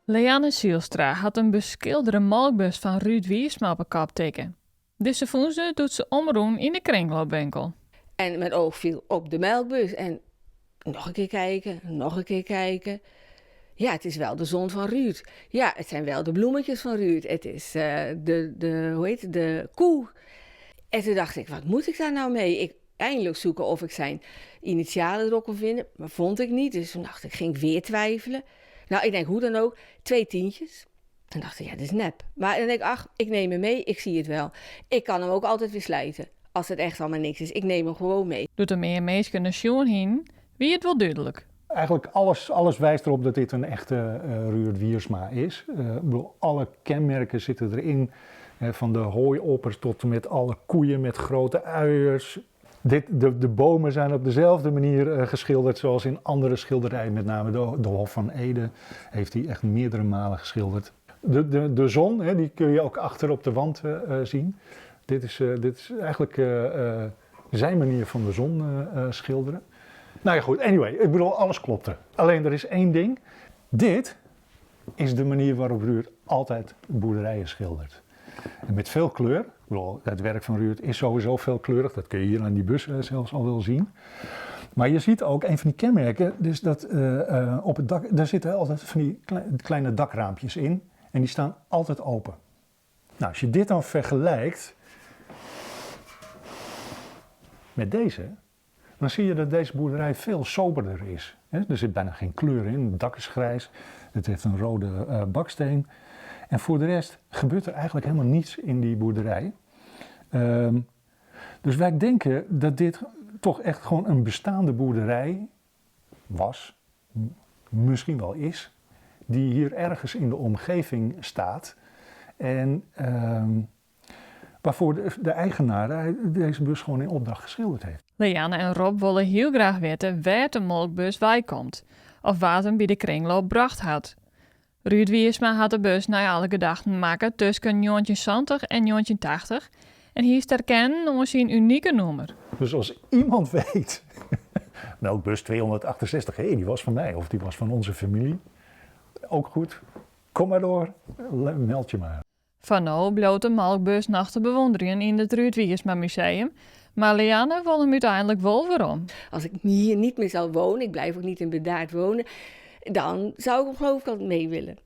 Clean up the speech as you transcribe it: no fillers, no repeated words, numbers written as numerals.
Leanne Zielstra had een beschilderde melkbus van Ruud Wiersma op een kop tikken. Deze woensdag doet ze omroen in de kringloopwinkel. En mijn oog viel op de melkbus. En nog een keer kijken, nog een keer kijken. Ja, het is wel de zon van Ruud. Ja, het zijn wel de bloemetjes van Ruud. Het is de koe. En toen dacht ik, wat moet ik daar nou mee? Ik eindelijk zoeken of ik zijn initialen erop kon vinden. Maar vond ik niet. Dus toen dacht ik, ging ik weer twijfelen. Nou, ik denk, hoe dan ook, 2 tientjes. Toen dacht ik, ja, dat is nep. Maar dan denk ik, ach, ik neem hem mee, ik zie het wel. Ik kan hem ook altijd weer slijten. Als het echt allemaal niks is, ik neem hem gewoon mee. Doet er meer mensen naar Sjoen heen, wie het wel duidelijk. Eigenlijk alles wijst erop dat dit een echte Ruud Wiersma is. Ik bedoel, alle kenmerken zitten erin. Van de hooioppers tot en met alle koeien met grote uiers. De bomen zijn op dezelfde manier geschilderd zoals in andere schilderijen. Met name de Hof van Ede heeft hij echt meerdere malen geschilderd. De zon, die kun je ook achter op de wand zien. Dit is eigenlijk zijn manier van de zon schilderen. Nou ja goed, anyway, ik bedoel, alles klopte. Alleen er is één ding. Dit is de manier waarop Ruud altijd boerderijen schildert. En met veel kleur. Ik bedoel, het werk van Ruud is sowieso veelkleurig. Dat kun je hier aan die bus zelfs al wel zien. Maar je ziet ook, een van die kenmerken, dus dat op het dak, daar zitten altijd van die kleine dakraampjes in. En die staan altijd open. Nou, als je dit dan vergelijkt met deze, dan zie je dat deze boerderij veel soberder is. Er zit bijna geen kleur in, het dak is grijs, het heeft een rode baksteen. En voor de rest gebeurt er eigenlijk helemaal niets in die boerderij. Dus wij denken dat dit toch echt gewoon een bestaande boerderij was, misschien wel is, die hier ergens in de omgeving staat. En waarvoor de eigenaar deze bus gewoon in opdracht geschilderd heeft. Leanne en Rob willen heel graag weten waar de melkbus bij komt. Of waar hem bij de kringloop bracht had. Ruud Wiersma had de bus naar alle gedachten maken tussen 1970 en 1980. En hier is herkennen om zijn unieke nummer. Dus als iemand weet, melkbus 268, die was van mij of die was van onze familie. Ook goed, kom maar door, meld je maar. Van nou bloot de melkbus nog te bewonderen in het Ruud Wiersma Museum. Maar Leanne wil hem uiteindelijk wel waarom. Als ik hier niet meer zou wonen, ik blijf ook niet in Bedaard wonen, dan zou ik hem geloof ik al mee willen.